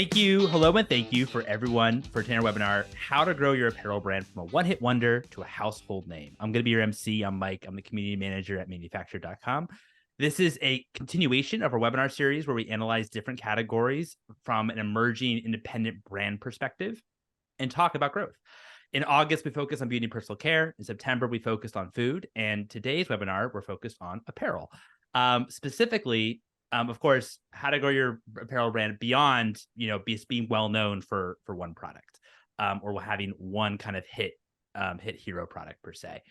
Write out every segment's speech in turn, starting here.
Thank you. Hello and thank you for everyone for attending our webinar, How to Grow Your Apparel Brand from a One-Hit Wonder to a Household Name. I'm going to be your MC. I'm Mike. I'm the community manager at manufactured.com. This is a continuation of our webinar series where we analyze different categories from an emerging independent brand perspective and talk about growth. In August, we focused on beauty and personal care. In September, we focused on food. And today's webinar, we're focused on apparel. Specifically, of course, how to grow your apparel brand beyond, being well known for one product, or having one kind of hit hero product per se.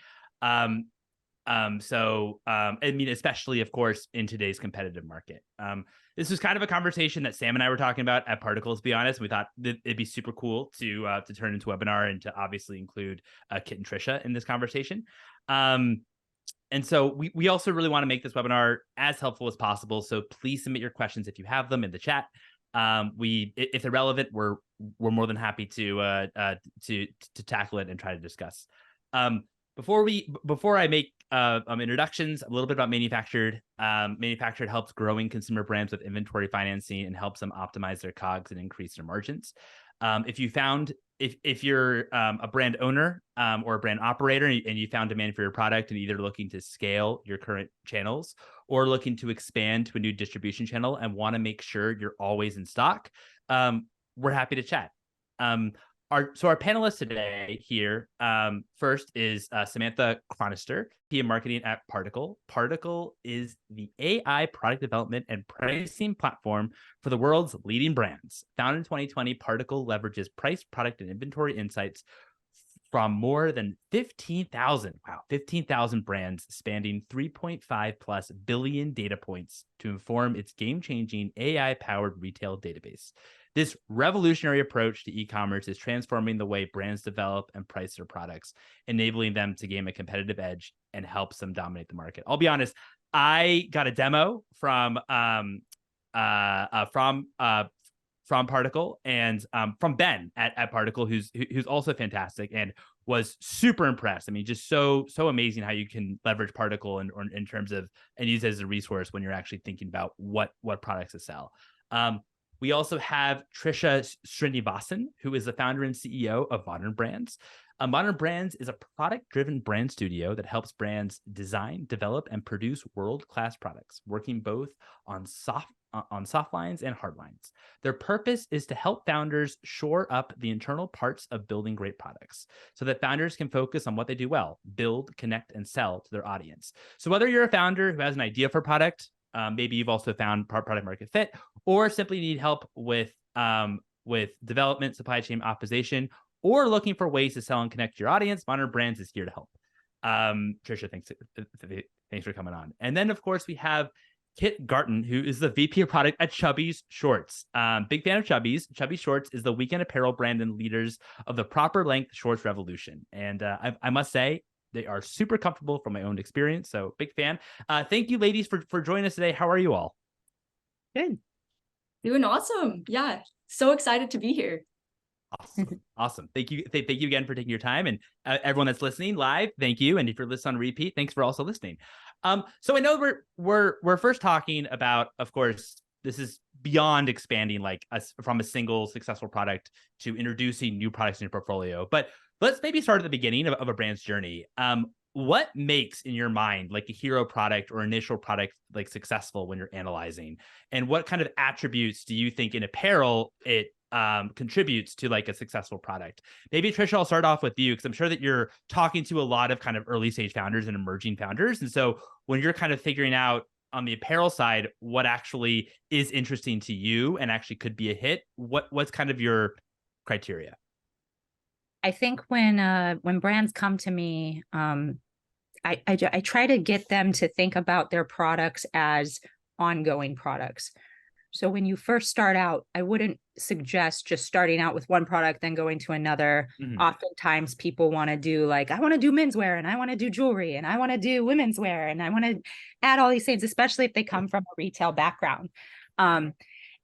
Especially, of course, in today's competitive market. This was kind of a conversation that Sam and I were talking about at Particl, to be honest. We thought it'd be super cool to turn into a webinar and to obviously include Kit and Trisha in this conversation. And so we also really want to make this webinar as helpful as possible. So please submit your questions if you have them in the chat. If they're relevant, we're more than happy to tackle it and try to discuss. Before I make introductions, a little bit about Manufactured. Manufactured helps growing consumer brands with inventory financing and helps them optimize their COGS and increase their margins. If you're a brand owner or a brand operator and you found demand for your product and either looking to scale your current channels or looking to expand to a new distribution channel and want to make sure you're always in stock, we're happy to chat. Our panelists today here, first is Samantha Chronister, PM Marketing at Particl. Particl is the AI product development and pricing platform for the world's leading brands. Founded in 2020, Particl leverages price, product, and inventory insights from more than 15,000 brands spanning 3.5 plus billion data points to inform its game-changing AI-powered retail database. This revolutionary approach to e-commerce is transforming the way brands develop and price their products, enabling them to gain a competitive edge and helps them dominate the market. I'll be honest, I got a demo from Particl and from Ben at Particl, who's also fantastic and was super impressed. I mean, just so amazing how you can leverage Particl in terms of and use it as a resource when you're actually thinking about what products to sell. We also have Trisha Srinivasan, who is the founder and CEO of Modern Brands. Modern Brands is a product-driven brand studio that helps brands design, develop, and produce world-class products, working both on soft lines and hard lines. Their purpose is to help founders shore up the internal parts of building great products so that founders can focus on what they do well, build, connect, and sell to their audience. So whether you're a founder who has an idea for a product, maybe you've also found product market fit, or simply need help with development, supply chain optimization, or looking for ways to sell and connect your audience, Modern Brands is here to help. Trisha, thanks for coming on. And then, of course, we have Kit Garton, who is the VP of product at Chubby's Shorts. Big fan of Chubby's. Chubby's Shorts is the weekend apparel brand and leaders of the proper length shorts revolution. And I must say, they are super comfortable from my own experience. So big fan. Thank you, ladies, for joining us today. How are you all? Good. Doing awesome. Yeah. So excited to be here. Awesome. Thank you again for taking your time. And everyone that's listening live, thank you. And if you're listening on repeat, thanks for also listening. So I know we're first talking about, of course, this is beyond expanding from a single successful product to introducing new products in your portfolio. But let's maybe start at the beginning of a brand's journey. What makes, in your mind, like a hero product or initial product successful when you're analyzing? And what kind of attributes do you think in apparel it contributes to a successful product? Maybe Trisha, I'll start off with you because I'm sure that you're talking to a lot of kind of early stage founders and emerging founders. And so when you're kind of figuring out on the apparel side what actually is interesting to you and actually could be a hit, what's kind of your criteria? I think when brands come to me, I try to get them to think about their products as ongoing products. So when you first start out, I wouldn't suggest just starting out with one product, then going to another. Mm-hmm. Oftentimes people want to do I want to do menswear and I want to do jewelry and I want to do women's wear and I want to add all these things, especially if they come from a retail background.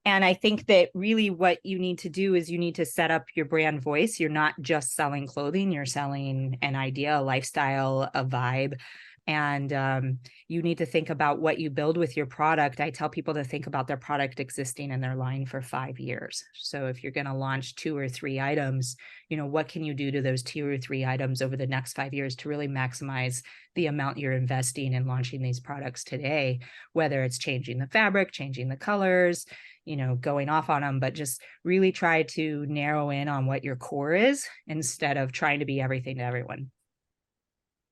And I think that really what you need to do is you need to set up your brand voice. You're not just selling clothing, you're selling an idea, a lifestyle, a vibe. And you need to think about what you build with your product. I tell people to think about their product existing in their line for 5 years. So if you're going to launch 2 or 3 items, what can you do to those 2 or 3 items over the next 5 years to really maximize the amount you're investing in launching these products today, whether it's changing the fabric, changing the colors, going off on them, but just really try to narrow in on what your core is instead of trying to be everything to everyone.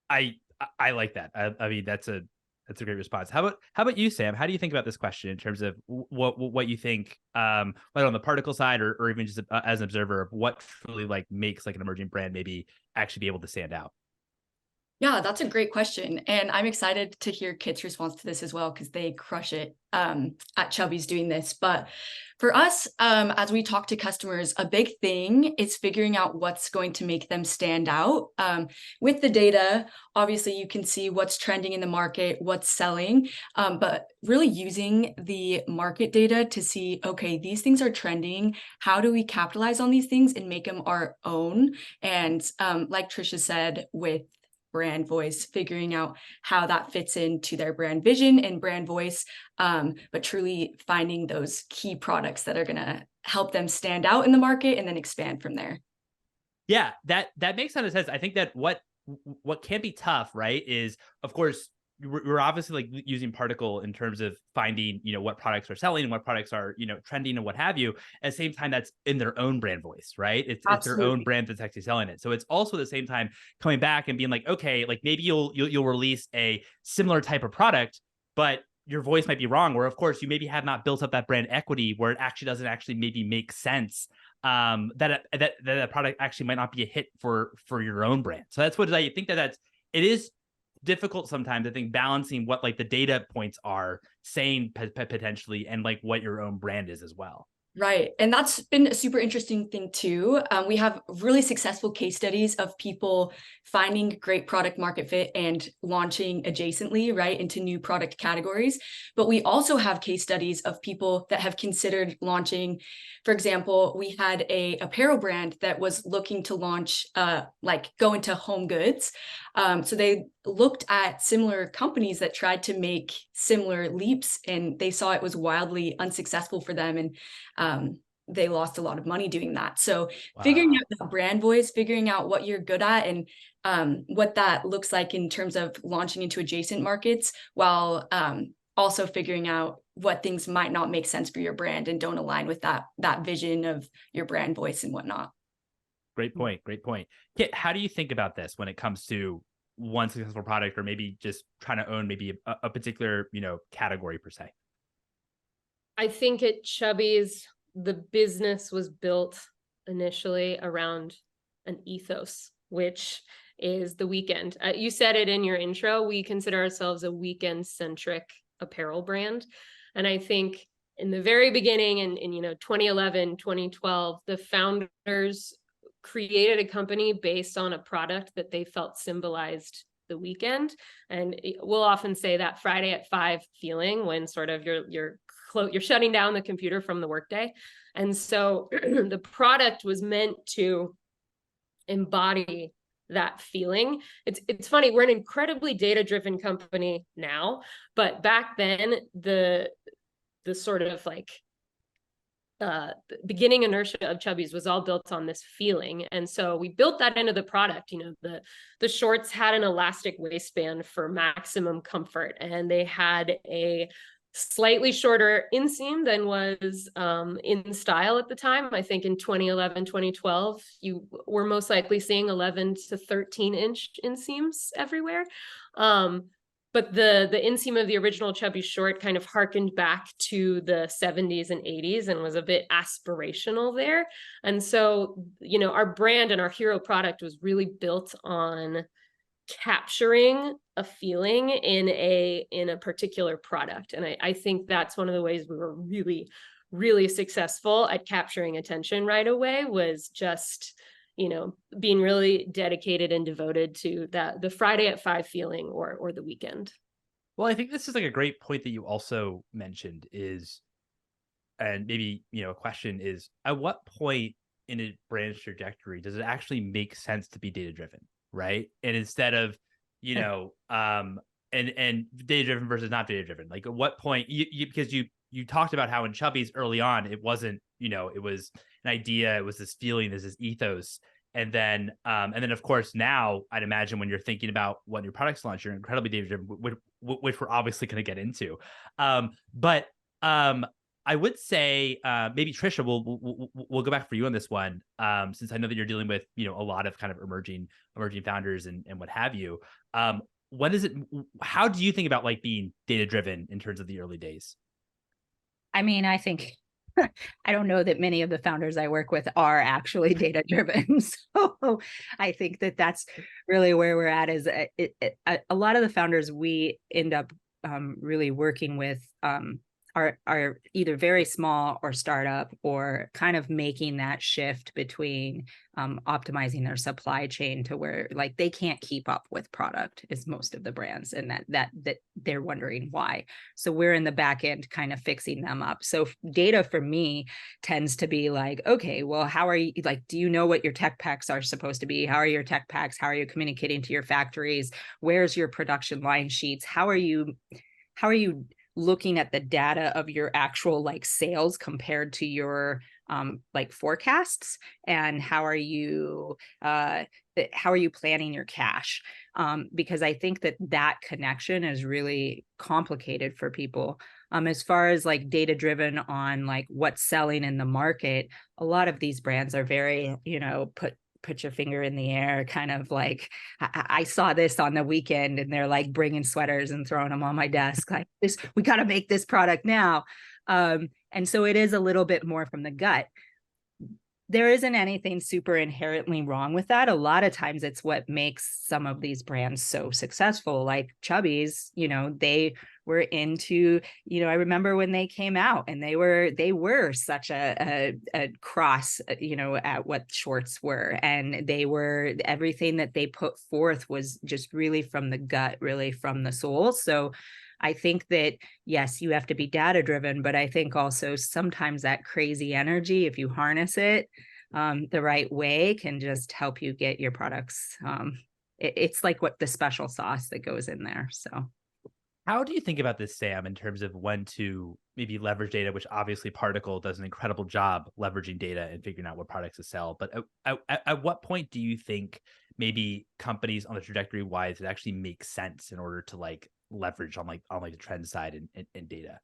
I like that. I mean, that's a great response. How about you, Sam? How do you think about this question in terms of what you think, whether on the Particl side or even just as an observer of what truly like makes like an emerging brand maybe actually be able to stand out? Yeah, that's a great question. And I'm excited to hear Kit's response to this as well, because they crush it at Chubby's doing this. But for us, as we talk to customers, a big thing is figuring out what's going to make them stand out. With the data, obviously, you can see what's trending in the market, what's selling, but really using the market data to see, okay, these things are trending. How do we capitalize on these things and make them our own? And like Trisha said, with brand voice, figuring out how that fits into their brand vision and brand voice, but truly finding those key products that are going to help them stand out in the market and then expand from there. Yeah, that makes a lot of sense. I think that what can be tough, right, is of course we're obviously like using Particl in terms of finding, what products are selling and what products are, trending and what have you. At the same time, that's in their own brand voice, right? It's their own brand that's actually selling it. So it's also at the same time coming back and being like, okay, like maybe you'll release a similar type of product, but your voice might be wrong, or of course you maybe have not built up that brand equity where it actually doesn't actually maybe make sense, that a product actually might not be a hit for your own brand. So that's what I think it is difficult sometimes, I think, balancing what like the data points are saying potentially and like what your own brand is as well. Right. And that's been a super interesting thing too. We have really successful case studies of people finding great product market fit and launching adjacently, right, into new product categories. But we also have case studies of people that have considered launching. For example, we had a apparel brand that was looking to launch, go into home goods. So they looked at similar companies that tried to make similar leaps, and they saw it was wildly unsuccessful for them. And they lost a lot of money doing that. So figuring out that brand voice, figuring out what you're good at and what that looks like in terms of launching into adjacent markets, while also figuring out what things might not make sense for your brand and don't align with that vision of your brand voice and whatnot. Great point. Kit, how do you think about this when it comes to one successful product, or maybe just trying to own maybe a particular, category per se? I think at Chubby's, the business was built initially around an ethos, which is the weekend. You said it in your intro, we consider ourselves a weekend-centric apparel brand. And I think in the very beginning, in 2011, 2012, the founders created a company based on a product that they felt symbolized the weekend. And we'll often say that Friday at 5 feeling, when sort of you're shutting down the computer from the workday. And so the product was meant to embody that feeling. It's funny, we're an incredibly data-driven company now, but back then the sort of like beginning inertia of Chubby's was all built on this feeling. And so we built that into the product. The shorts had an elastic waistband for maximum comfort, and they had a slightly shorter inseam than was in style at the time. I think in 2011, 2012, you were most likely seeing 11 to 13 inch inseams everywhere. But the inseam of the original Chubby short kind of harkened back to the 70s and 80s and was a bit aspirational there. And so, our brand and our hero product was really built on capturing a feeling in a particular product. And I think that's one of the ways we were really, really successful at capturing attention right away, was just being really dedicated and devoted to the Friday at 5 feeling or the weekend. Well, I think this is like a great point that you also mentioned is, and maybe, a question is, at what point in a brand's trajectory does it actually make sense to be data driven, right? And instead of you know, and data driven versus not data driven? Like at what point because you talked about how in Chubby's early on, it wasn't, you know, it was an idea, it was this feeling, there's this ethos. And then of course, now I'd imagine when you're thinking about what new products launch, you're incredibly data driven, which we're obviously going to get into. But I would say maybe Trisha, we'll go back for you on this one, since I know that you're dealing with, you know, a lot of kind of emerging founders and what have you. What is it? How do you think about like being data driven in terms of the early days? I mean, I think I don't know that many of the founders I work with are actually data driven. So I think that that's really where we're at. Is a lot of the founders we end up really working with are either very small or startup, or kind of making that shift between optimizing their supply chain to where like they can't keep up with product is most of the brands, and that they're wondering why. So we're in the back end kind of fixing them up. So data for me tends to be like, okay, well, how are you, like, do you know what your tech packs are supposed to be? How are your tech packs? How are you communicating to your factories? Where's your production line sheets? How are you looking at the data of your actual like sales compared to your like forecasts, and how are you planning your cash? Because I think that connection is really complicated for people. As far as like data driven on like what's selling in the market, a lot of these brands are very, you know, put your finger in the air, kind of like, I saw this on the weekend, and they're like bringing sweaters and throwing them on my desk like this, we got to make this product now. And so it is a little bit more from the gut. There isn't anything super inherently wrong with that. A lot of times it's what makes some of these brands so successful, like Chubby's. You know, they were into, you know, I remember when they came out and they were such a cross, you know, at what shorts were, and they were, everything that they put forth was just really from the gut, really from the soul. So I think that, yes, you have to be data driven, but I think also sometimes that crazy energy, if you harness it the right way, can just help you get your products. It's like what the special sauce that goes in there. So how do you think about this, Sam, in terms of when to maybe leverage data, which obviously Particl does an incredible job leveraging data and figuring out what products to sell. But at what point do you think maybe companies on the trajectory wise, it actually makes sense in order to like leverage on the trend side and data?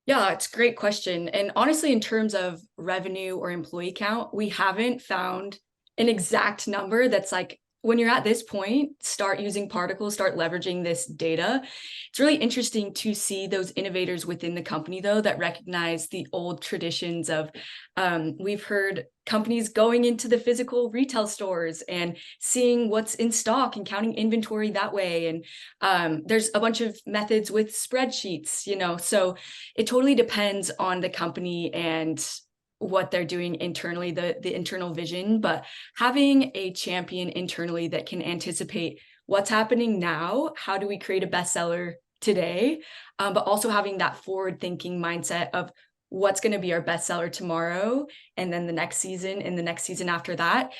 Yeah, it's a great question. And honestly, in terms of revenue or employee count, we haven't found an exact number that's like, when you're at this point, start using Particl, start leveraging this data. It's really interesting to see those innovators within the company, though, that recognize the old traditions of, we've heard companies going into the physical retail stores and seeing what's in stock and counting inventory that way. And there's a bunch of methods with spreadsheets, you know, so it totally depends on the company and what they're doing internally, the internal vision. But having a champion internally that can anticipate what's happening now, how do we create a bestseller today, but also having that forward thinking mindset of what's going to be our bestseller tomorrow, and then the next season and the next season after that.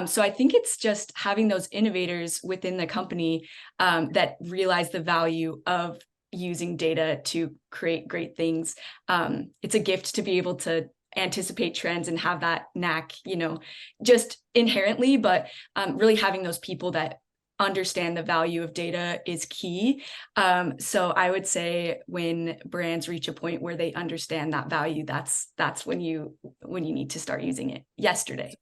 So I think it's just having those innovators within the company that realize the value of using data to create great things. It's a gift to be able to anticipate trends and have that knack, you know, just inherently, but really having those people that understand the value of data is key. So I would say when brands reach a point where they understand that value, that's when you need to start using it yesterday.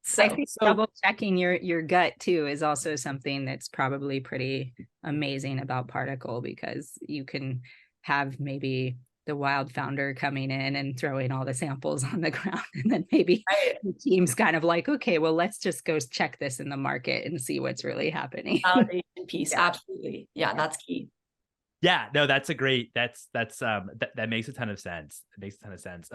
So I think double checking your gut too is also something that's probably pretty amazing about Particl, because you can have maybe the wild founder coming in and throwing all the samples on the ground, and then maybe the team's kind of like, okay, well, let's just go check this in the market and see what's really happening. Validation piece, Yeah. absolutely, yeah, that's key. Yeah, no, that's a great, that makes a ton of sense. It makes a ton of sense.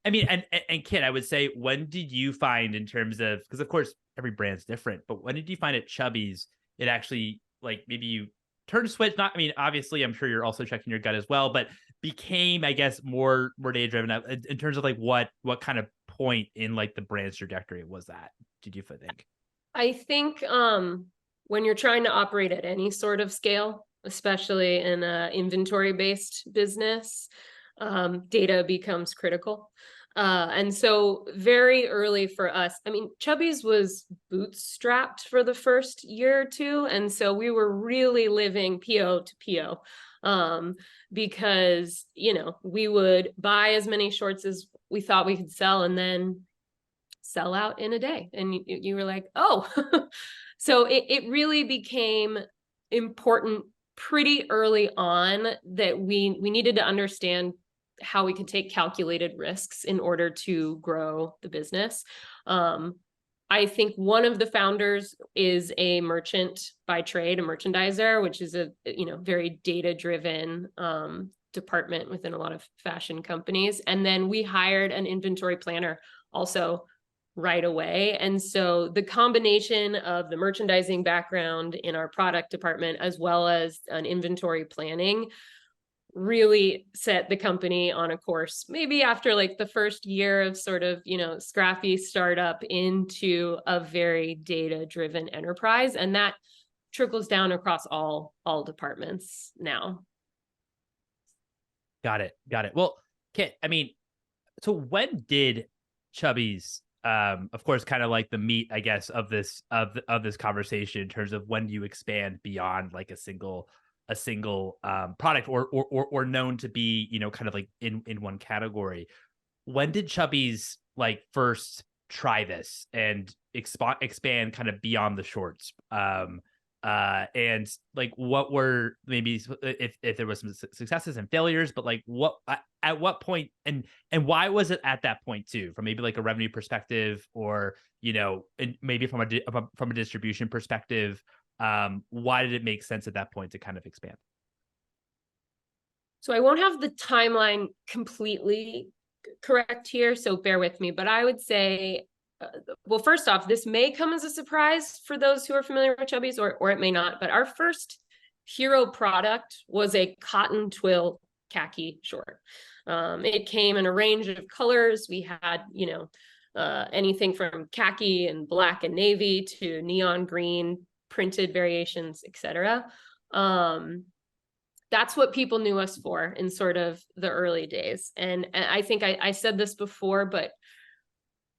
I mean, and Kit, I would say, when did you find, in terms of, because of course every brand's different, but when did you find at Chubby's it actually, like, maybe you turned a switch? Not, I mean, obviously I'm sure you're also checking your gut as well, but became, I guess, more data driven in terms of like what kind of point in like the brand's trajectory was that, did you think? I think when you're trying to operate at any sort of scale, especially in an inventory-based business, data becomes critical. And so very early for us, I mean, Chubbies was bootstrapped for the first year or two. And so we were really living PO to PO, because, you know, we would buy as many shorts as we thought we could sell and then sell out in a day. And you were like, oh, so it really became important pretty early on that we needed to understand how we could take calculated risks in order to grow the business. I think one of the founders is a merchant by trade, a merchandiser, which is a, you know, very data-driven department within a lot of fashion companies. And then we hired an inventory planner also right away. And so the combination of the merchandising background in our product department, as well as an inventory planning, really set the company on a course, maybe after like the first year of sort of, you know, scrappy startup, into a very data-driven enterprise. And that trickles down across all departments now. Got it. Well, Kit, I mean, so when did Chubbies, of course, kind of like the meat, I guess, of this conversation in terms of when do you expand beyond like a single product or known to be, you know, kind of like in one category. When did Chubbies like first try this and expand kind of beyond the shorts? And like, what were maybe if there was some successes and failures, but like at what point and why was it at that point too, from maybe like a revenue perspective, or, you know, and maybe from a distribution perspective? Why did it make sense at that point to kind of expand? So I won't have the timeline completely correct here, so bear with me, but I would say, well, first off, this may come as a surprise for those who are familiar with Chubbies, or it may not, but our first hero product was a cotton twill khaki short. It came in a range of colors. We had, you know, anything from khaki and black and navy to neon green, printed variations, etc. That's what people knew us for in sort of the early days. And I think I said this before, but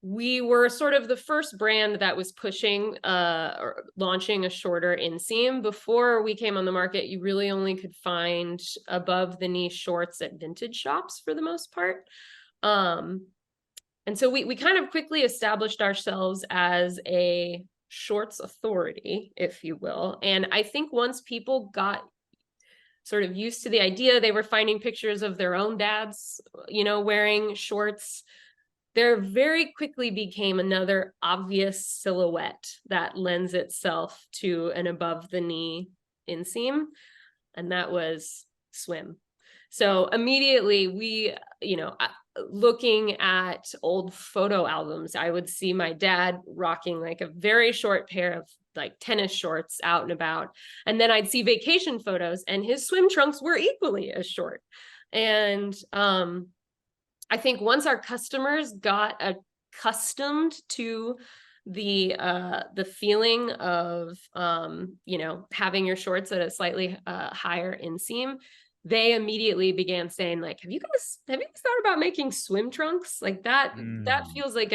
we were sort of the first brand that was pushing or launching a shorter inseam. Before we came on the market, you really only could find above the knee shorts at vintage shops for the most part. And so we kind of quickly established ourselves as a shorts authority, if you will. And I think once people got sort of used to the idea, they were finding pictures of their own dads, you know, wearing shorts, there very quickly became another obvious silhouette that lends itself to an above the knee inseam, and that was swim. So immediately we, you know, looking at old photo albums, I would see my dad rocking like a very short pair of like tennis shorts out and about. And then I'd see vacation photos and his swim trunks were equally as short. And I think once our customers got accustomed to the feeling of, you know, having your shorts at a slightly higher inseam, they immediately began saying like, have you guys thought about making swim trunks? Like that feels like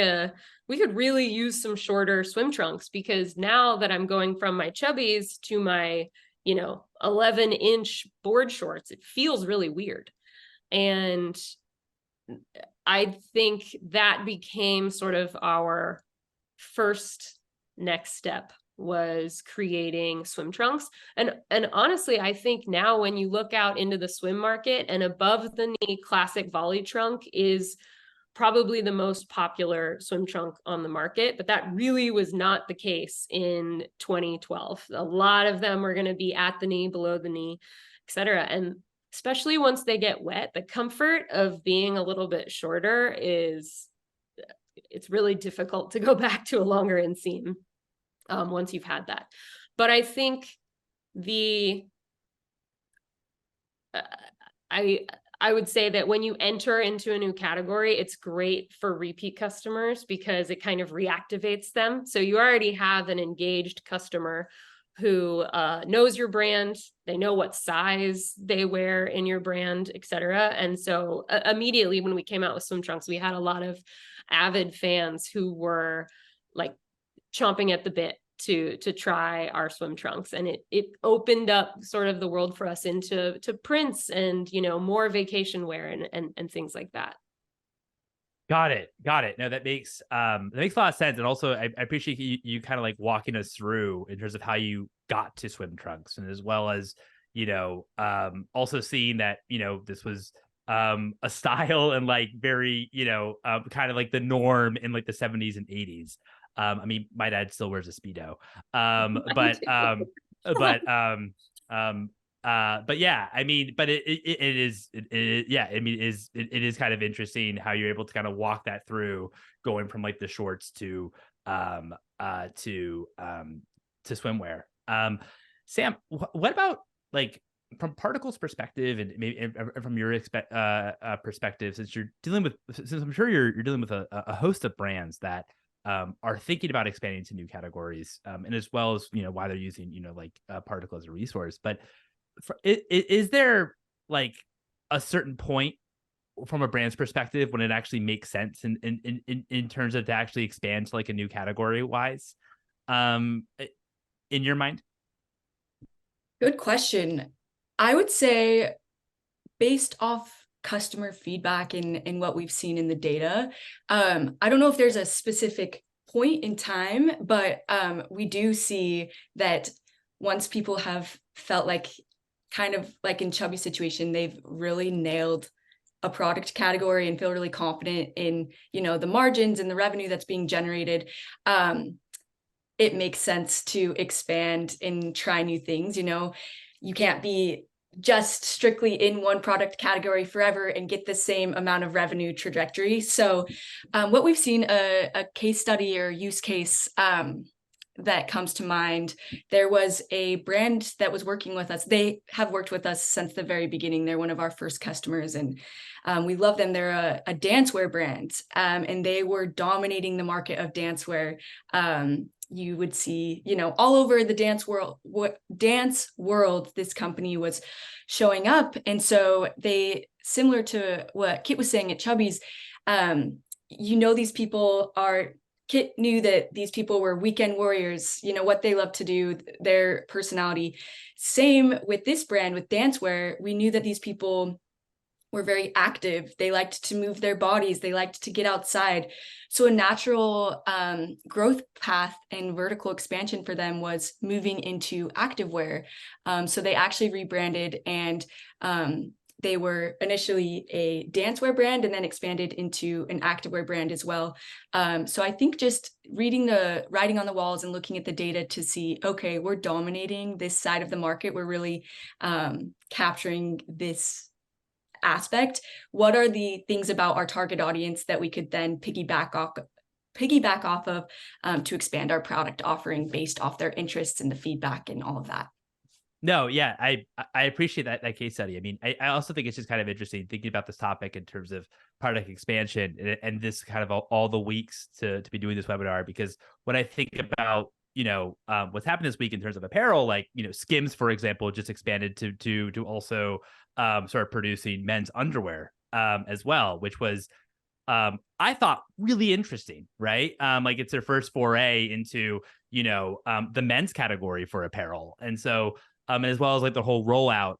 we could really use some shorter swim trunks, because now that I'm going from my Chubbies to my, you know, 11-inch board shorts, it feels really weird. And I think that became sort of our first next step, was creating swim trunks. And honestly, I think now when you look out into the swim market, an above the knee classic volley trunk is probably the most popular swim trunk on the market, but that really was not the case in 2012. A lot of them were going to be at the knee, below the knee, etc. And especially once they get wet, the comfort of being a little bit shorter it's really difficult to go back to a longer inseam once you've had that. But I think I would say that when you enter into a new category, it's great for repeat customers because it kind of reactivates them. So you already have an engaged customer who knows your brand. They know what size they wear in your brand, et cetera. And so immediately when we came out with swim trunks, we had a lot of avid fans who were like chomping at the bit to try our swim trunks. And it opened up sort of the world for us into prints and, you know, more vacation wear and things like that. Got it. No, that makes a lot of sense. And also I appreciate you kind of like walking us through in terms of how you got to swim trunks, and as well as, you know, also seeing that, you know, this was a style and like very, you know, kind of like the norm in like the 70s and 80s. I mean, my dad still wears a Speedo. But yeah, I mean, but it is yeah, I mean, it is kind of interesting how you're able to kind of walk that through, going from like the shorts to swimwear. Sam, what about like from Particl's perspective, and maybe from your perspective, since I'm sure you're dealing with a host of brands that are thinking about expanding to new categories, and as well as, you know, why they're using, you know, like Particl as a resource. But is there like a certain point from a brand's perspective when it actually makes sense in terms of to actually expand to like a new category wise, in your mind? Good question. I would say, based off customer feedback and what we've seen in the data, I don't know if there's a specific point in time, but we do see that once people have felt like, kind of like in Chubby's situation, they've really nailed a product category and feel really confident in, you know, the margins and the revenue that's being generated. It makes sense to expand and try new things. You know, you can't be just strictly in one product category forever and get the same amount of revenue trajectory. So what we've seen, a case study or use case that comes to mind, there was a brand that was working with us. They have worked with us since the very beginning. They're one of our first customers, and we love them. They're a dancewear brand, and they were dominating the market of dancewear. You would see, you know, all over the dance world, this company was showing up. And so they, similar to what Kit was saying at Chubby's, you know, these people are, Kit knew that these people were weekend warriors, you know, what they love to do, their personality. Same with this brand, with dancewear. We knew that these people were very active. They liked to move their bodies. They liked to get outside. So a natural growth path and vertical expansion for them was moving into activewear. So they actually rebranded, and they were initially a dancewear brand and then expanded into an activewear brand as well. So I think just reading the writing on the walls and looking at the data to see, okay, we're dominating this side of the market. We're really capturing this aspect. What are the things about our target audience that we could then piggyback off of to expand our product offering based off their interests and the feedback and all of that? No, yeah, I appreciate that case study. I mean, I also think it's just kind of interesting thinking about this topic in terms of product expansion and this kind of all the weeks to be doing this webinar, because when I think about, you know, what's happened this week in terms of apparel, like, you know, Skims, for example, just expanded to also start producing men's underwear as well, which was I thought really interesting, right? Like it's their first foray into, you know, the men's category for apparel. And so as well as like the whole rollout,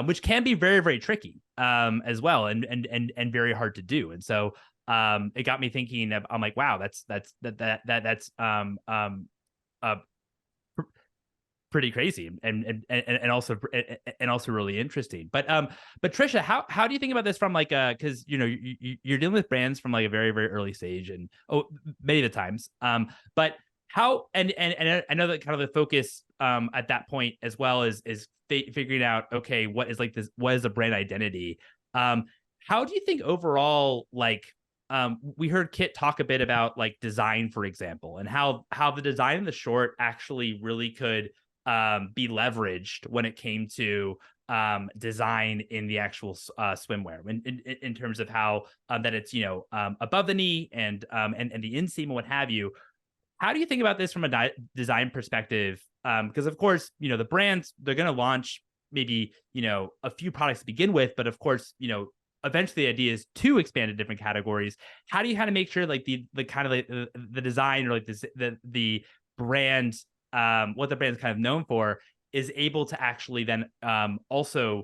which can be very, very tricky as well, and very hard to do. And so it got me thinking of, I'm like, wow, that's pretty crazy and also really interesting. But Trisha, how do you think about this from like because you know you're dealing with brands from like a very, very early stage, and many of the times but how and I know that kind of the focus at that point as well is figuring out, okay, what is the brand identity? How do you think overall, like we heard Kit talk a bit about like design, for example, and how the design in the short actually really could be leveraged when it came to design in the actual swimwear, in terms of how that it's, you know, above the knee and the inseam and what have you. How do you think about this from a design perspective because of course, the brands, they're going to launch maybe, a few products to begin with, but of course, eventually the idea is to expand to different categories. How do you kind of make sure like the kind of like the design or like this, the brand, what the brand is kind of known for is able to actually then also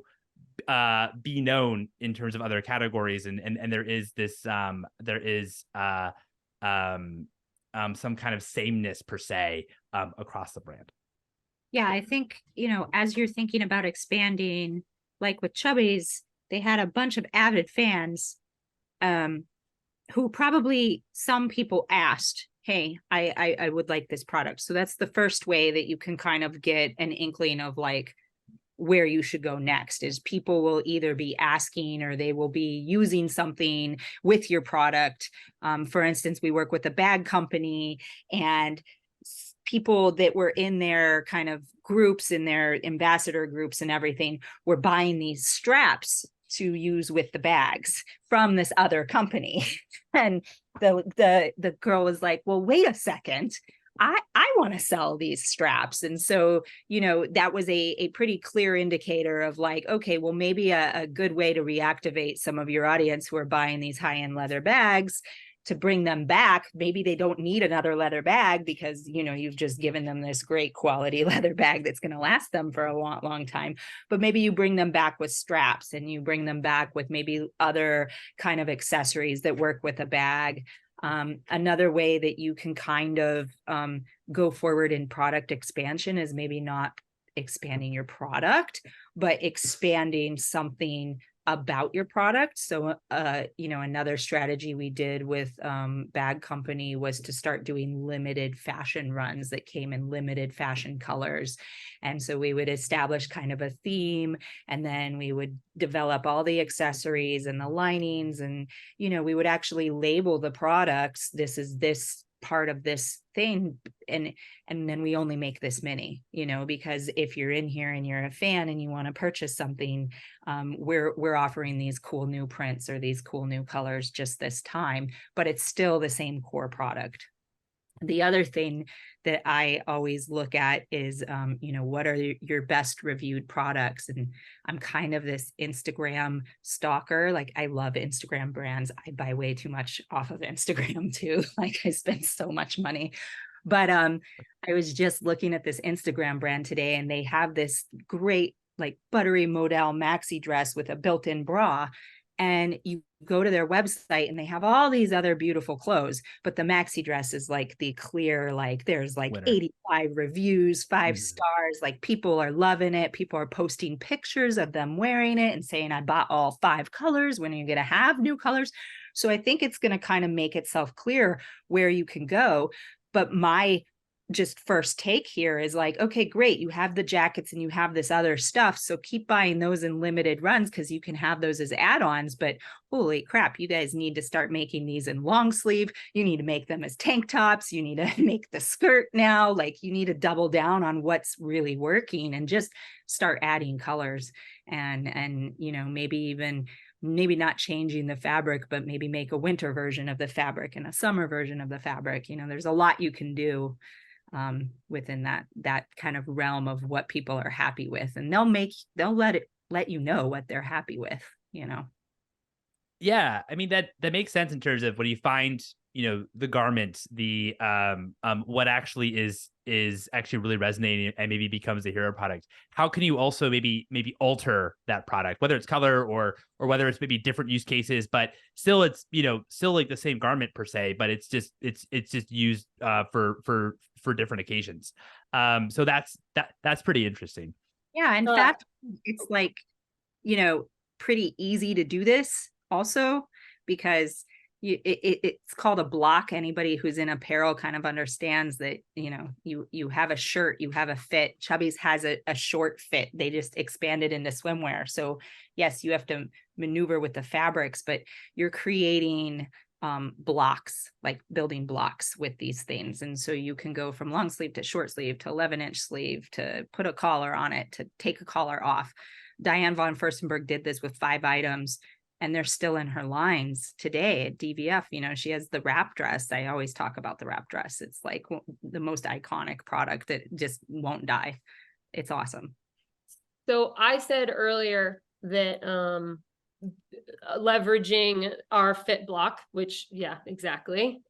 be known in terms of other categories, and there is this some kind of sameness per se across the brand. Yeah, I think, as you're thinking about expanding, like with Chubbies, they had a bunch of avid fans who probably some people asked, hey, I would like this product. So that's the first way that you can kind of get an inkling of like where you should go next, is people will either be asking or they will be using something with your product. For instance, we work with a bag company, and people that were in their kind of groups, in their ambassador groups and everything, were buying these straps to use with the bags from this other company. And the girl was like, well, wait a second, I want to sell these straps. And so, that was a pretty clear indicator of like, okay, well, maybe a good way to reactivate some of your audience who are buying these high-end leather bags, to bring them back. Maybe they don't need another leather bag because, you've just given them this great quality leather bag that's going to last them for a long, long time. But maybe you bring them back with straps, and you bring them back with maybe other kind of accessories that work with a bag. Another way that you can kind of go forward in product expansion is maybe not expanding your product, but expanding something about your product. So, another strategy we did with bag company was to start doing limited fashion runs that came in limited fashion colors. And so we would establish kind of a theme, and then we would develop all the accessories and the linings, and, we would actually label the products. This is this part of this thing, and then we only make this many, because if you're in here and you're a fan and you want to purchase something, we're offering these cool new prints or these cool new colors just this time, but it's still the same core product. The other thing that I always look at is, what are your best reviewed products? And I'm kind of this Instagram stalker. Like, I love Instagram brands. I buy way too much off of Instagram too. Like, I spend so much money. But I was just looking at this Instagram brand today, and they have this great like buttery modal maxi dress with a built-in bra. And you go to their website and they have all these other beautiful clothes, but the maxi dress is like the clear, like there's like winner. 85 reviews, 5 stars, like people are loving it. People are posting pictures of them wearing it and saying, I bought all 5 colors. When are you going to have new colors? So I think it's going to kind of make itself clear where you can go. But my just first take here is like, okay, great. You have the jackets and you have this other stuff. So keep buying those in limited runs because you can have those as add-ons, but holy crap, you guys need to start making these in long sleeve. You need to make them as tank tops. You need to make the skirt now. Like, you need to double down on what's really working and just start adding colors and, maybe not changing the fabric, but maybe make a winter version of the fabric and a summer version of the fabric. There's a lot you can do within that kind of realm of what people are happy with, and they'll let you know what they're happy with. Yeah, I mean that makes sense in terms of when you find the garment, the what actually is actually really resonating and maybe becomes a hero product. How can you also maybe alter that product, whether it's color or whether it's maybe different use cases, but still it's still like the same garment per se, but it's just used for different occasions. So that's pretty interesting. Yeah, in fact, it's like pretty easy to do this also, because it's called a block. Anybody who's in apparel kind of understands that, you have a shirt, you have a fit. Chubbies has a short fit. They just expanded into swimwear. So yes, you have to maneuver with the fabrics, but you're creating blocks, like building blocks with these things. And so you can go from long sleeve to short sleeve to 11-inch sleeve, to put a collar on it, to take a collar off. Diane von Furstenberg did this with 5 items. and they're still in her lines today at DVF. You know, she has the wrap dress. I always talk about the wrap dress. It's like the most iconic product that just won't die. It's awesome. So I said earlier that leveraging our fit block, which, yeah, exactly,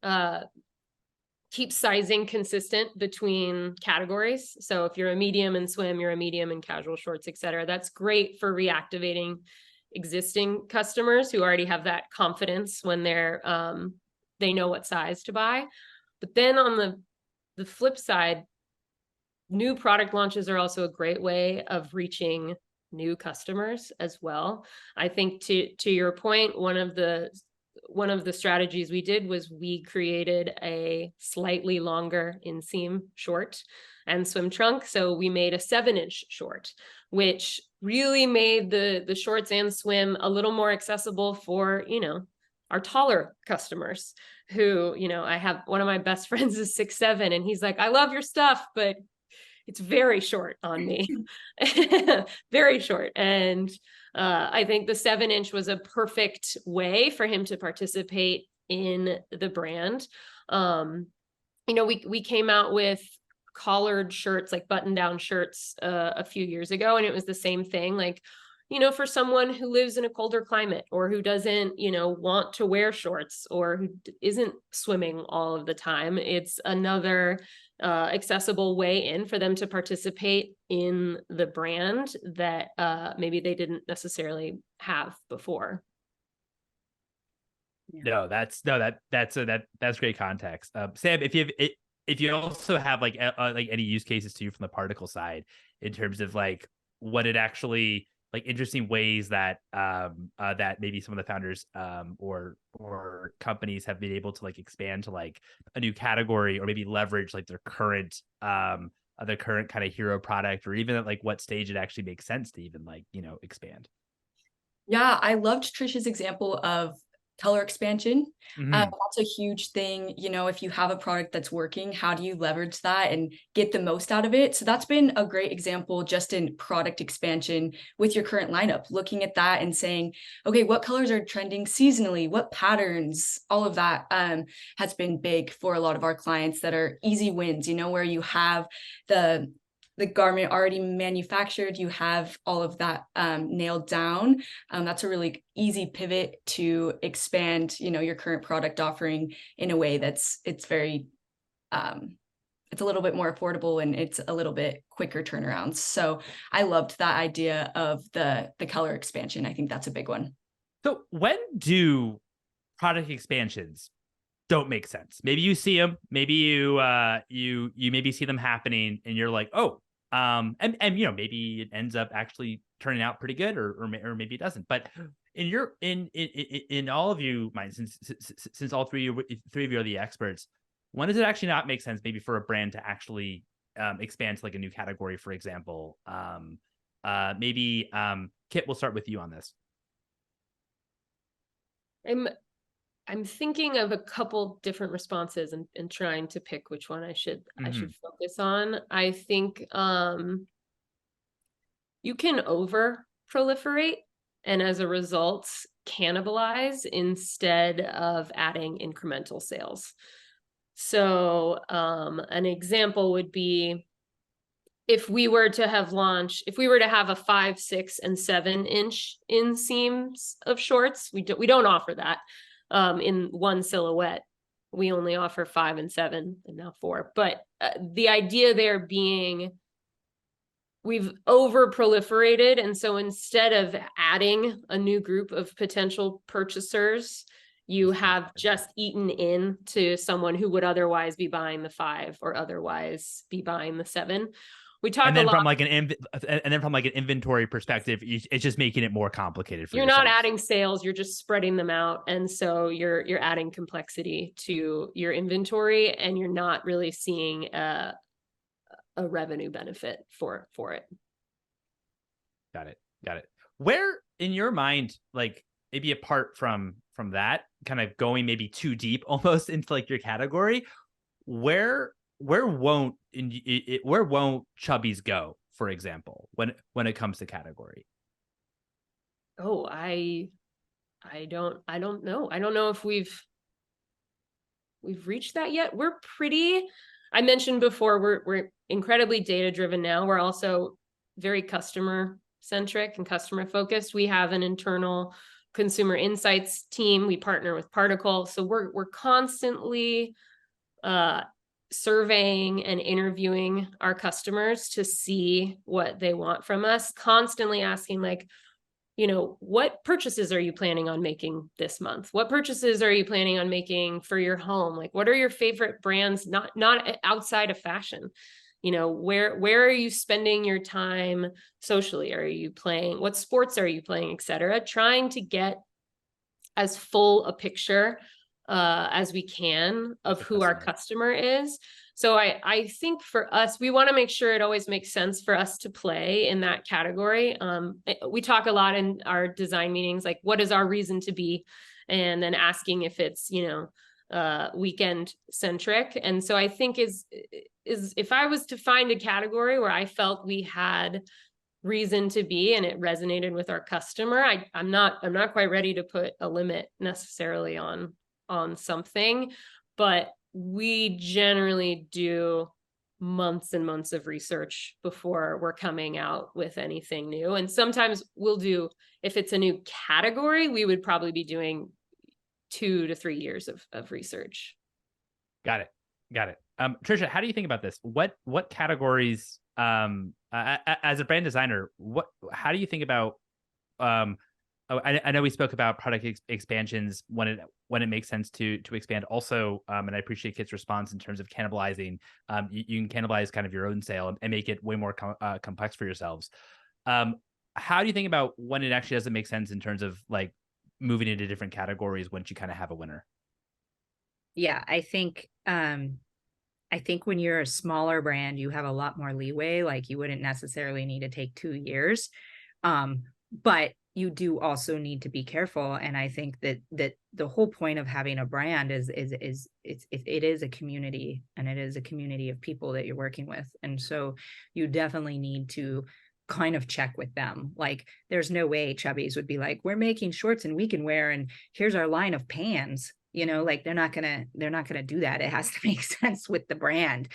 keep sizing consistent between categories. So if you're a medium in swim, you're a medium in casual shorts, et cetera. That's great for reactivating existing customers who already have that confidence when they're they know what size to buy. But then on the flip side, new product launches are also a great way of reaching new customers as well. I think to your point, one of the strategies we did was we created a slightly longer inseam short and swim trunk. So we made a 7-inch short, which really made the shorts and swim a little more accessible for, you know, our taller customers who, you know, I have one of my best friends is 6'7", and he's like, I love your stuff, but it's very short on me, very short. And I think the 7-inch was a perfect way for him to participate in the brand. You know, we came out with collared shirts, like button down shirts a few years ago. And it was the same thing, like, you know, for someone who lives in a colder climate or who doesn't, you know, want to wear shorts or who isn't swimming all of the time, it's another accessible way in for them to participate in the brand that maybe they didn't necessarily have before. No, that's great context. Sam, if you also have like any use cases too from the Particl side in terms of like what it actually, like interesting ways that that maybe some of the founders or companies have been able to like expand to like a new category or maybe leverage like their current kind of hero product, or even at like what stage it actually makes sense to even like, you know, expand. Yeah, I loved Trish's example of color expansion. Mm-hmm. That's a huge thing. You know, if you have a product that's working, how do you leverage that and get the most out of it? So that's been a great example just in product expansion with your current lineup, looking at that and saying, okay, what colors are trending seasonally? What patterns? All of that has been big for a lot of our clients that are easy wins, you know, where you have the garment already manufactured, you have all of that nailed down. That's a really easy pivot to expand, you know, your current product offering in a way it's very, it's a little bit more affordable and it's a little bit quicker turnarounds. So I loved that idea of the color expansion. I think that's a big one. So when do product expansions don't make sense? Maybe you see them, maybe you maybe see them happening and you're like, oh, and you know, maybe it ends up actually turning out pretty good, or maybe it doesn't. But in all of you, since all three of you are the experts, when does it actually not make sense maybe for a brand to actually expand to like a new category, for example? Maybe Kit, we'll start with you on this. I'm thinking of a couple different responses and trying to pick which one I should focus on. I think you can over proliferate and as a result cannibalize instead of adding incremental sales. So an example would be if we were to have a 5, 6, and 7-inch inseams of shorts, we don't offer that. In one silhouette, we only offer 5 and 7 and now 4. But the idea there being we've over proliferated. And so instead of adding a new group of potential purchasers, you have just eaten into someone who would otherwise be buying the 5 or otherwise be buying the 7. We talk and then a lot, from like an inventory perspective, it's just making it more complicated for you're yourself. not adding sales, you're just spreading them out. And so you're adding complexity to your inventory and you're not really seeing a revenue benefit for it. Got it. Where in your mind, like maybe apart from that, kind of going maybe too deep almost into like your category, where won't chubbies go, for example, when it comes to category? Oh, I I don't know. I don't know if we've reached that yet. I mentioned before, we're incredibly data driven now. We're also very customer centric and customer focused. We have an internal consumer insights team. We partner with Particl. So we're constantly surveying and interviewing our customers to see what they want from us, constantly asking, like, what purchases are you planning on making this month? What purchases are you planning on making for your home? Like, what are your favorite brands, not outside of fashion? Where are you spending your time socially? Are you playing? What sports are you playing, et cetera? Trying to get as full a picture as we can of who our customer is. So I think for us, we want to make sure it always makes sense for us to play in that category. We talk a lot in our design meetings, like, what is our reason to be? And then asking if it's, weekend centric. And so I think is if I was to find a category where I felt we had reason to be and it resonated with our customer, I'm not quite ready to put a limit necessarily on something, but we generally do months and months of research before we're coming out with anything new. And sometimes we'll do, if it's a new category, we would probably be doing 2 to 3 years of research. Got it. Trisha, how do you think about this? What categories, as a brand designer, how do you think about, I know we spoke about product expansions when it makes sense to expand. Also, and I appreciate Kit's response in terms of cannibalizing. You can cannibalize kind of your own sale and make it way more complex for yourselves. How do you think about when it actually doesn't make sense in terms of like moving into different categories once you kind of have a winner? Yeah, I think when you're a smaller brand, you have a lot more leeway. Like, you wouldn't necessarily need to take 2 years. But you do also need to be careful. And I think that the whole point of having a brand is it is a community, and it is a community of people that you're working with. And so you definitely need to kind of check with them. Like, there's no way Chubbies would be like, we're making shorts and we can wear, and here's our line of pans. Like, they're not gonna do that. It has to make sense with the brand.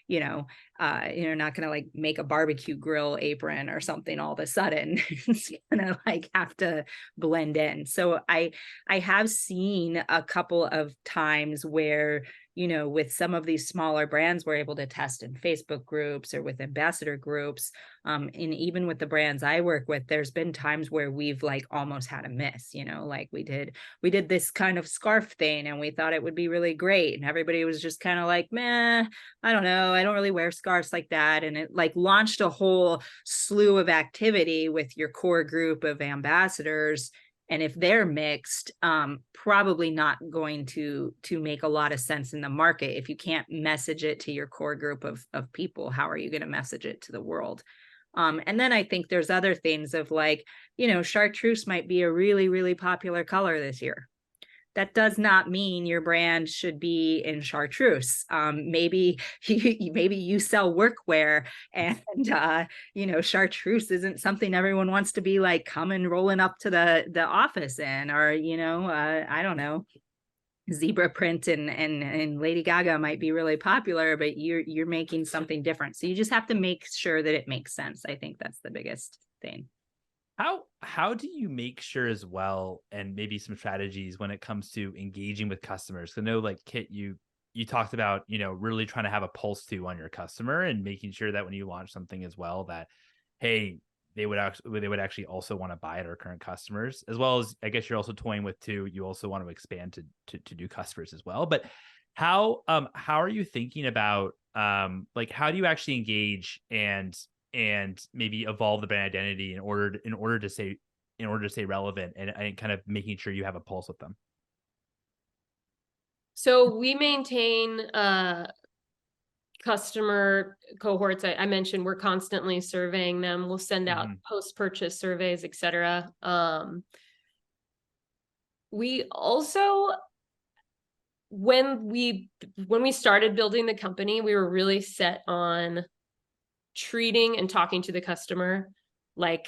You're not gonna like make a barbecue grill apron or something all of a sudden. It's gonna like have to blend in. So I have seen a couple of times where, with some of these smaller brands, we're able to test in Facebook groups or with ambassador groups. And even with the brands I work with, there's been times where we've like almost had a miss, like we did this kind of scarf thing and we thought it would be really great. And everybody was just kind of like, meh, I don't know. I don't really wear scarves like that. And it like launched a whole slew of activity with your core group of ambassadors. And if they're mixed, probably not going to make a lot of sense in the market. If you can't message it to your core group of people, how are you going to message it to the world? And then I think there's other things of like, chartreuse might be a really, really popular color this year. That does not mean your brand should be in chartreuse. Maybe you sell workwear, and chartreuse isn't something everyone wants to be like coming rolling up to the office in, or I don't know, zebra print and Lady Gaga might be really popular, but you're making something different. So you just have to make sure that it makes sense. I think that's the biggest thing. How do you make sure as well, and maybe some strategies when it comes to engaging with customers? I know, like Kit, you talked about, really trying to have a pulse on your customer and making sure that when you launch something as well, that, hey, they would actually also want to buy it, our current customers, as well as, I guess you're also toying with too, you also want to expand to new customers as well. But how are you thinking about like, how do you actually engage and maybe evolve the brand identity in order to stay relevant and kind of making sure you have a pulse with them? So we maintain customer cohorts. I mentioned we're constantly surveying them. We'll send out post-purchase surveys, et cetera. We also, when we started building the company, we were really set on treating and talking to the customer like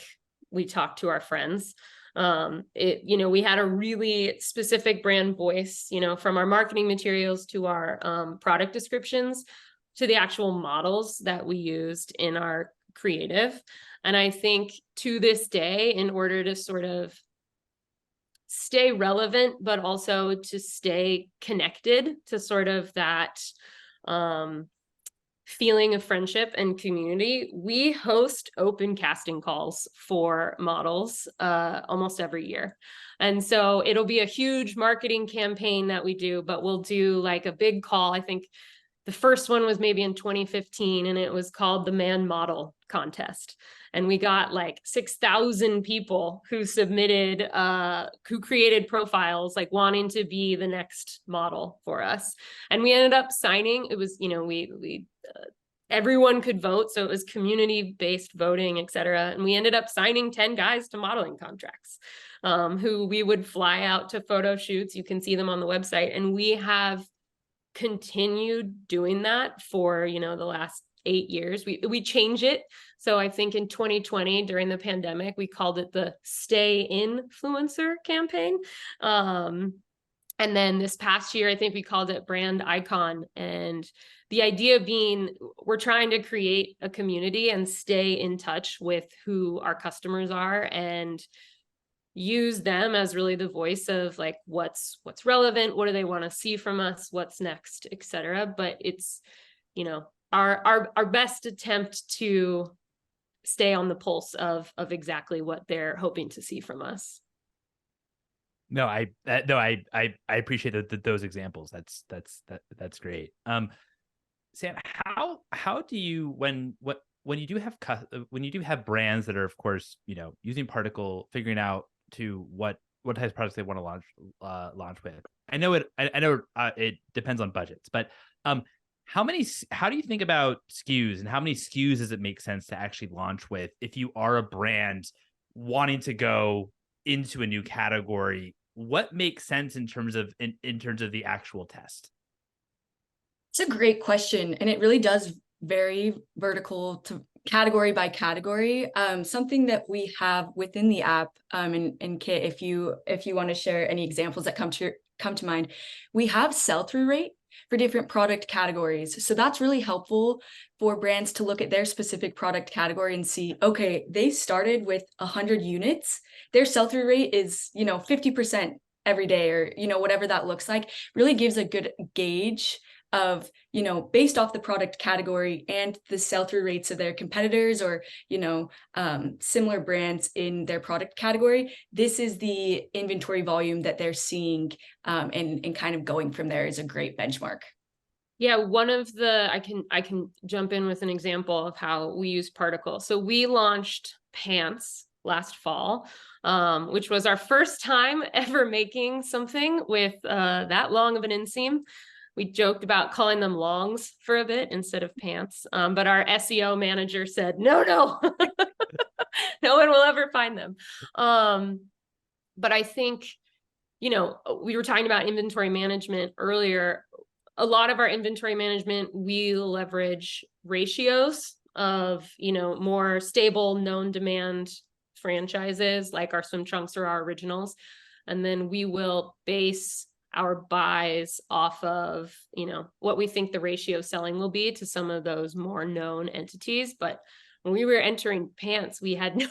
we talk to our friends. We had a really specific brand voice, from our marketing materials to our product descriptions to the actual models that we used in our creative. And I think to this day, in order to sort of stay relevant, but also to stay connected to sort of that feeling of friendship and community, we host open casting calls for models almost every year. And so it'll be a huge marketing campaign that we do, but we'll do like a big call. I think the first one was maybe in 2015, and it was called the Man Model Contest. And we got like 6,000 people who submitted, who created profiles like wanting to be the next model for us. And we ended up signing, it was, everyone could vote. So it was community-based voting, et cetera. And we ended up signing 10 guys to modeling contracts, who we would fly out to photo shoots. You can see them on the website. And we have continued doing that for, the last 8 years. We change it. So I think in 2020, during the pandemic, we called it the Stay Influencer campaign. And then this past year, I think we called it Brand Icon. And the idea being, we're trying to create a community and stay in touch with who our customers are and use them as really the voice of like, what's relevant, what do they want to see from us, what's next, et cetera. But it's, our best attempt to stay on the pulse of exactly what they're hoping to see from us. No, I appreciate those examples. That's great. Sam, how do you, when you do have brands that are, of course, using Particl, figuring out to what types of products they want to launch with. I know it depends on budgets, but how do you think about SKUs, and how many SKUs does it make sense to actually launch with if you are a brand wanting to go into a new category? What makes sense in terms of the actual test? It's a great question, and it really does vary vertical to category by category. Something that we have within the app, and Kit, if you want to share any examples that come to mind, we have sell-through rate for different product categories. So that's really helpful for brands to look at their specific product category and see, okay, they started with 100 units. Their sell-through rate is, 50% every day, or, whatever that looks like. Really gives a good gauge of, based off the product category and the sell-through rates of their competitors or, similar brands in their product category, this is the inventory volume that they're seeing, and kind of going from there is a great benchmark. Yeah, I can jump in with an example of how we use Particl. So we launched pants last fall, which was our first time ever making something with that long of an inseam. We joked about calling them longs for a bit instead of pants. But our SEO manager said, no, no one will ever find them. But I think, we were talking about inventory management earlier. A lot of our inventory management, we leverage ratios of, more stable, known demand franchises like our swim trunks or our originals. And then we will base our buys off of, what we think the ratio of selling will be to some of those more known entities. But when we were entering pants, we had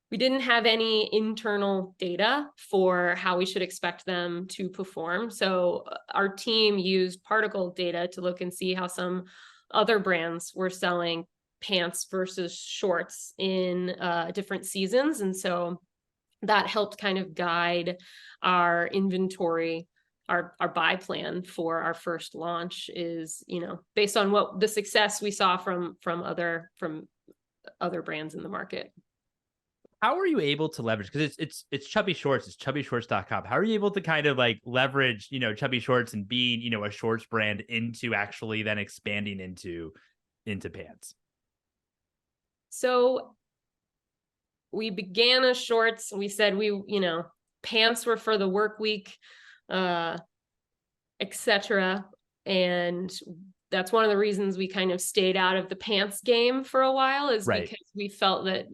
we didn't have any internal data for how we should expect them to perform. So our team used Particl data to look and see how some other brands were selling pants versus shorts in different seasons. And so that helped kind of guide our inventory, our buy plan for our first launch is, based on what the success we saw from other brands in the market. How are you able to leverage, because it's Chubby Shorts, it's chubbyshorts.com. How are you able to kind of like leverage, Chubby Shorts and being, a shorts brand into actually then expanding into pants? So we began as shorts. We said pants were for the work week, etc. And that's one of the reasons we kind of stayed out of the pants game for a while, is because we felt that,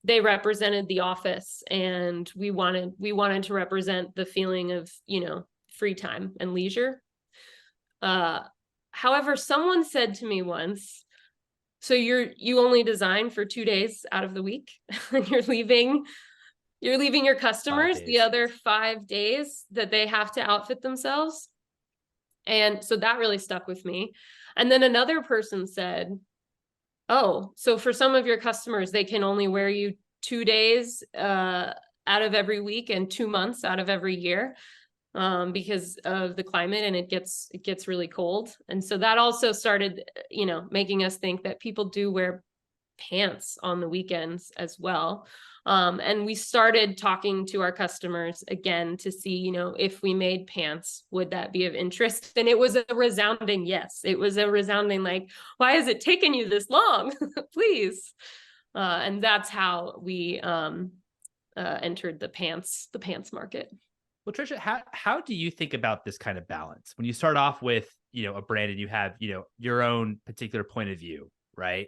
they represented the office, and we wanted to represent the feeling of, free time and leisure. However, someone said to me once, so you only design for 2 days out of the week, and you're leaving your customers the other 5 days that they have to outfit themselves. And so that really stuck with me. And then another person said, oh, so for some of your customers, they can only wear you 2 days out of every week and 2 months out of every year, because of the climate, and it gets really cold. And so that also started, making us think that people do wear pants on the weekends as well. And we started talking to our customers again to see, if we made pants, would that be of interest? And it was a resounding yes. It was a resounding like, why is it taking you this long? Please. And that's how we entered the pants market. Well, Trisha, how do you think about this kind of balance when you start off with, a brand and you have, your own particular point of view, right?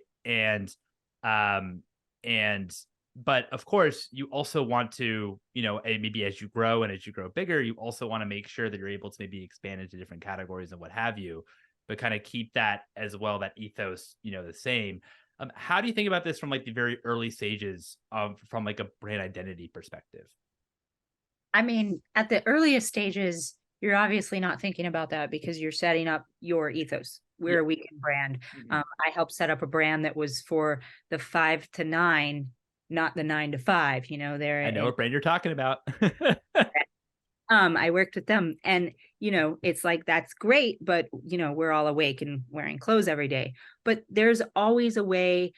But of course, you also want to, maybe as you grow and as you grow bigger, you also want to make sure that you're able to maybe expand into different categories and what have you, but kind of keep that as well, that ethos, the same. How do you think about this from like the very early stages from like a brand identity perspective? I mean, at the earliest stages, you're obviously not thinking about that because you're setting up your ethos. We're a weekend brand. Mm-hmm. I helped set up a brand that was for the 5 to 9, not the 9 to 5. I know what brand you're talking about. I worked with them, and it's like, that's great, but we're all awake and wearing clothes every day. But there's always a way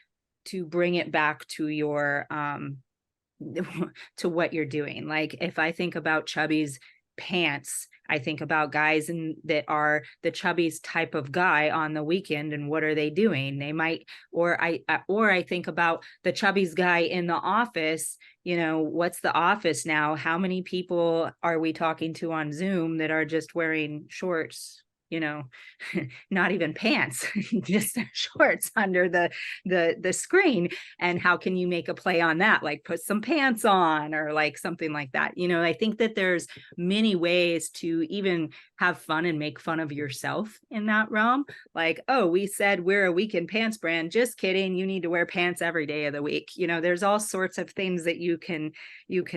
to bring it back to your to what you're doing. Like if I think about Chubby's pants, I think about guys that are the Chubby's type of guy on the weekend, and what are they doing? They might, or I think about the Chubby's guy in the office. What's the office now? How many people are we talking to on Zoom that are just wearing shorts? Not even pants, just shorts under the screen. And how can you make a play on that? Like put some pants on, or like something like that. I think that there's many ways to even have fun and make fun of yourself in that realm. Like, oh, we said we're a weekend pants brand. Just kidding. You need to wear pants every day of the week. There's all sorts of things that you can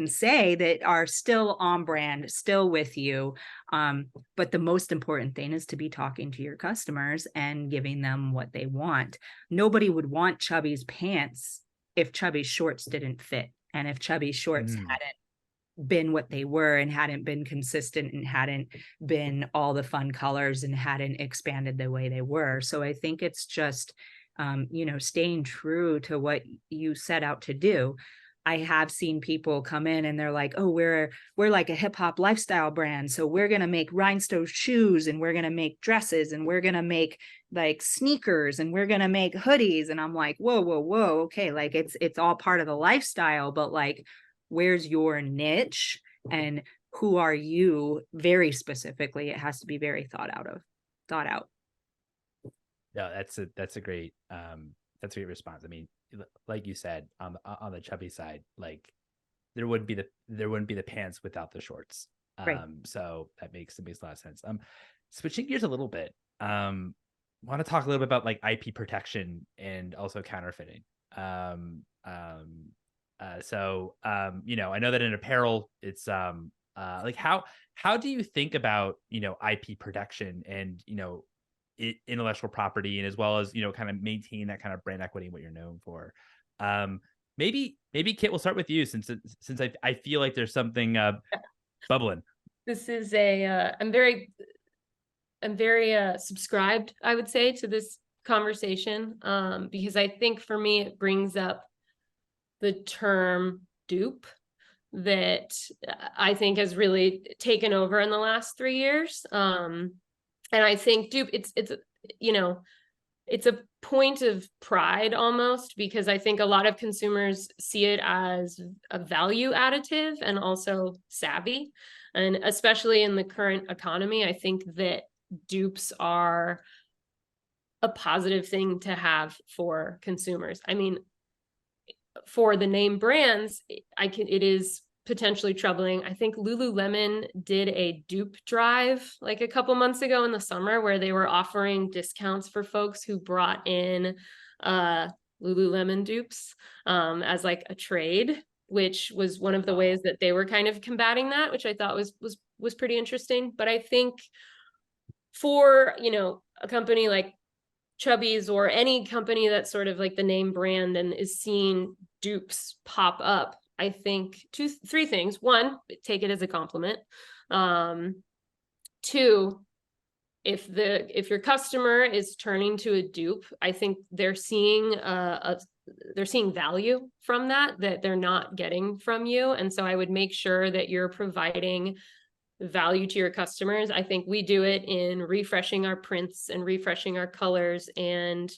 say that are still on brand, still with you. But the most important thing is to be talking to your customers and giving them what they want. Nobody would want Chubby's pants if Chubby's shorts didn't fit, and if Chubby's shorts hadn't been what they were, and hadn't been consistent, and hadn't been all the fun colors, and hadn't expanded the way they were. So I think it's just, staying true to what you set out to do. I have seen people come in and they're like, oh, we're like a hip hop lifestyle brand. So we're going to make rhinestone shoes, and we're going to make dresses, and we're going to make like sneakers, and we're going to make hoodies. And I'm like, whoa. Okay. Like it's all part of the lifestyle, but like, where's your niche and who are you? Very specifically, it has to be very thought out. No, that's a great response. I mean, like you said, on the Chubby side, like there wouldn't be the pants without the shorts. Right. So that makes a lot of sense. Switching gears a little bit, want to talk a little bit about like IP protection and also counterfeiting. I know that in apparel, it's like how do you think about IP protection and intellectual property, and as well as kind of maintain that kind of brand equity and what you're known for? Maybe Kit, we'll start with you since I feel like there's something bubbling. This is I'm very subscribed, I would say, to this conversation, because I think for me it brings up the term dupe that I think has really taken over in the last 3 years. And I think dupe, it's a point of pride almost, because I think a lot of consumers see it as a value additive and also savvy. And especially in the current economy, I think that dupes are a positive thing to have for consumers. I mean, for the name brands, it is potentially troubling. I think Lululemon did a dupe drive like a couple months ago in the summer where they were offering discounts for folks who brought in Lululemon dupes as like a trade, which was one of the ways that they were kind of combating that, which I thought was pretty interesting. But I think for, you know, a company like Chubbies or any company that's sort of like the name brand and is seeing dupes pop up, I think three things. One, take it as a compliment. Two, if your customer is turning to a dupe, I think they're seeing value from that they're not getting from you. And so I would make sure that you're providing value to your customers. I think we do it in refreshing our prints and refreshing our colors, and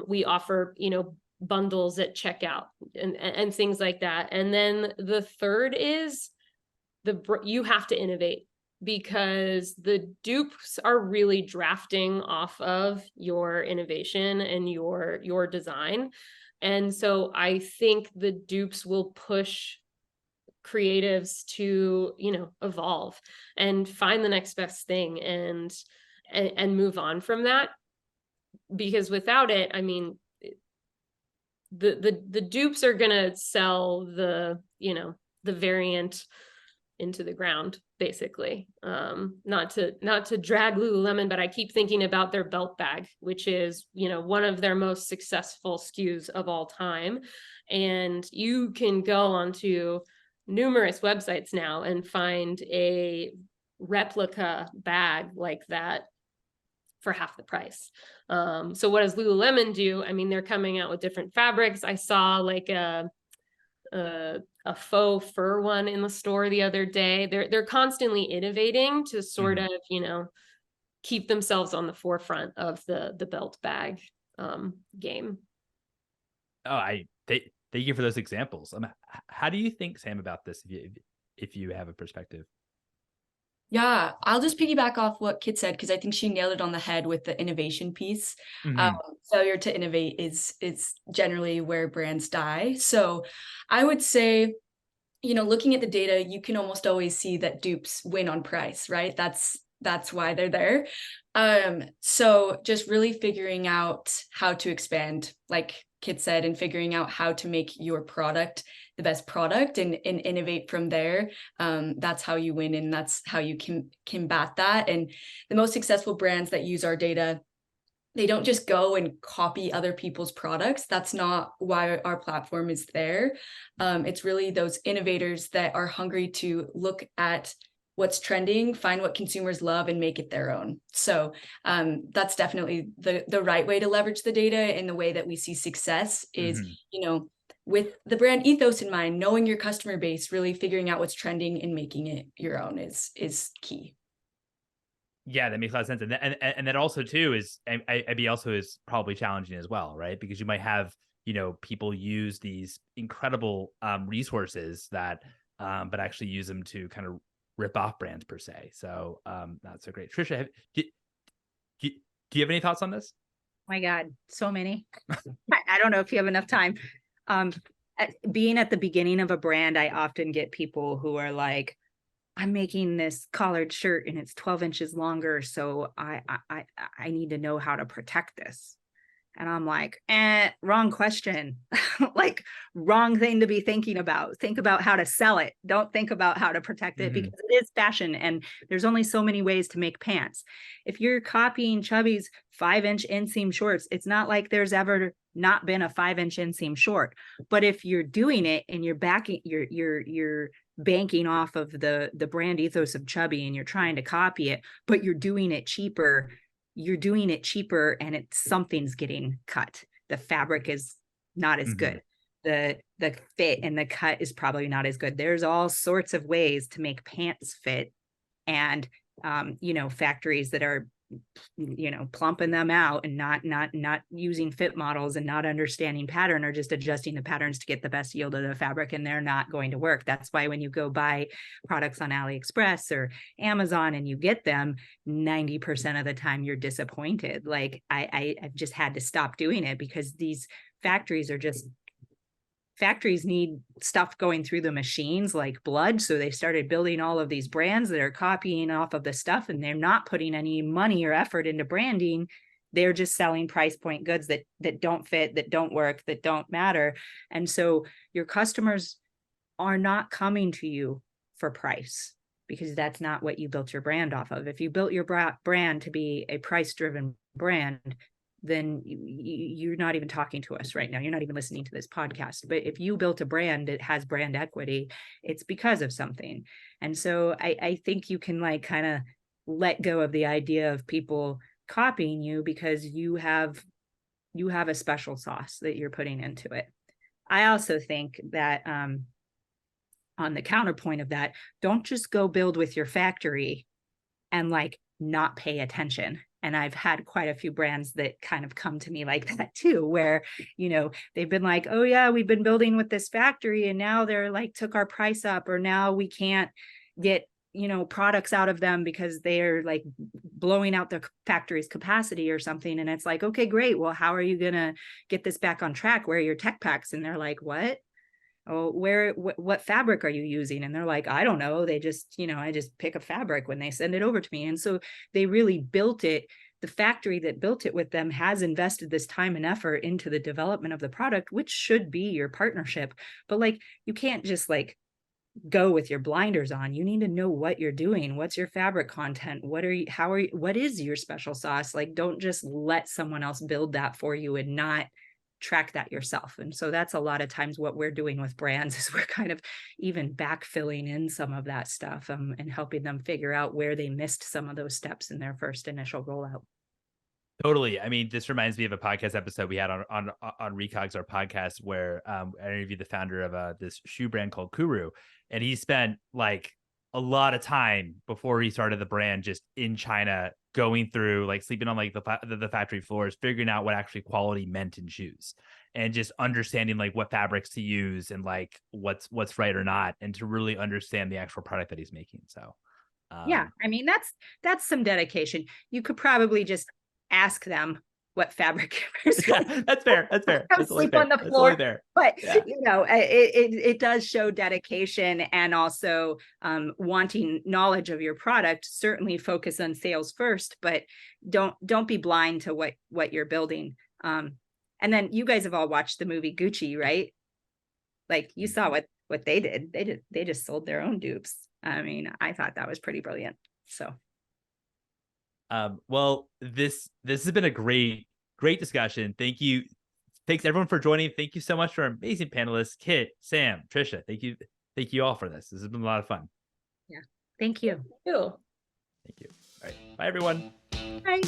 we offer, you know, bundles at checkout and things like that. And then the third is you have to innovate, because the dupes are really drafting off of your innovation and your design. And so I think the dupes will push creatives to, you know, evolve and find the next best thing and move on from that, because without it, I mean, the dupes are gonna sell the, you know, the variant into the ground, basically. Not to drag Lululemon, but I keep thinking about their belt bag, which is, you know, one of their most successful SKUs of all time. And you can go onto numerous websites now and find a replica bag like that for half the price. So what does Lululemon do? I mean, they're coming out with different fabrics. I saw like a faux fur one in the store the other day. They're constantly innovating to sort of, you know, keep themselves on the forefront of the belt bag game. Thank you for those examples. How do you think, Sam, about this, if you have a perspective? Yeah, I'll just piggyback off what Kit said, because I think she nailed it on the head with the innovation piece. Failure to innovate is generally where brands die. So I would say, you know, looking at the data, you can almost always see that dupes win on price, right? That's why they're there. So just really figuring out how to expand, like Kit said, and figuring out how to make your product the best product and innovate from there. That's how you win, and that's how you can combat that. And the most successful brands that use our data, they don't just go and copy other people's products. That's not why our platform is there. It's really those innovators that are hungry to look at what's trending, find what consumers love, and make it their own. So that's definitely the right way to leverage the data. And the way that we see success is, you know, with the brand ethos in mind, knowing your customer base, really figuring out what's trending and making it your own is key. Yeah, that makes a lot of sense. And that also too is, IB also is probably challenging as well, right? Because you might have, you know, people use these incredible resources that, but actually use them to kind of rip off brands per se. So that's so great. Trisha, do you have any thoughts on this? My God, so many. I don't know if you have enough time. Being at the beginning of a brand, I often get people who are like, I'm making this collared shirt and it's 12 inches longer, so I need to know how to protect this. And I'm like, wrong question. Like, wrong thing to be thinking about. Think about how to sell it. Don't think about how to protect it, because it is fashion and there's only so many ways to make pants. If you're copying Chubby's 5-inch inseam shorts, it's not like there's ever not been a 5-inch inseam short. But if you're doing it and you're banking off of the brand ethos of Chubby and you're trying to copy it, but you're doing it cheaper and something's getting cut. The fabric is not as good. The fit and the cut is probably not as good. There's all sorts of ways to make pants fit, and you know, factories that are, you know, plumping them out and not using fit models and not understanding pattern, or just adjusting the patterns to get the best yield of the fabric, and they're not going to work. That's why when you go buy products on AliExpress or Amazon and you get them, 90% of the time you're disappointed. Like I've just had to stop doing it, because these factories are just factories need stuff going through the machines like blood. So they started building all of these brands that are copying off of the stuff, and they're not putting any money or effort into branding. They're just selling price point goods that don't fit, that don't work, that don't matter. And so your customers are not coming to you for price, because that's not what you built your brand off of. If you built your brand to be a price-driven brand, then you're not even talking to us right now. You're not even listening to this podcast. But if you built a brand that has brand equity, it's because of something. And so I think you can like kind of let go of the idea of people copying you, because you have a special sauce that you're putting into it. I also think that on the counterpoint of that, don't just go build with your factory and like not pay attention. And I've had quite a few brands that kind of come to me like that too, where, you know, they've been like, oh yeah, we've been building with this factory and now they're like, took our price up, or now we can't get, you know, products out of them because they're like blowing out their factory's capacity or something. And it's like, okay, great. Well, how are you going to get this back on track? Where are your tech packs? And they're like, what? Oh, what fabric are you using? And they're like, I don't know. They just, you know, I just pick a fabric when they send it over to me. And so they really built it. The factory that built it with them has invested this time and effort into the development of the product, which should be your partnership. But like, you can't just like go with your blinders on. You need to know what you're doing. What's your fabric content? What is your special sauce? Like, don't just let someone else build that for you and not track that yourself. And so that's a lot of times what we're doing with brands is we're kind of even backfilling in some of that stuff and helping them figure out where they missed some of those steps in their first initial rollout. Totally. I mean, this reminds me of a podcast episode we had on Recogs, our podcast, where I interviewed the founder of this shoe brand called Kuru, and he spent like a lot of time before he started the brand just in China, going through like sleeping on like the factory floors, figuring out what actually quality meant in shoes, and just understanding like what fabrics to use and like what's right or not, and to really understand the actual product that he's making. So yeah, I mean, that's some dedication. You could probably just ask them what fabric. Yeah, that's fair. That's fair. Don't sleep on the floor. But yeah, you know, it does show dedication, and also wanting knowledge of your product. Certainly focus on sales first, but don't be blind to what you're building. And then you guys have all watched the movie Gucci, right? Like, you saw what they did. They just sold their own dupes. I mean, I thought that was pretty brilliant. So well, this has been a great discussion. Thank you. Thanks everyone for joining. Thank you so much for our amazing panelists, Kit, Sam, Trisha. Thank you all for this. This has been a lot of fun. Yeah. Thank you. Thank you. Thank you. All right. Bye everyone. Bye.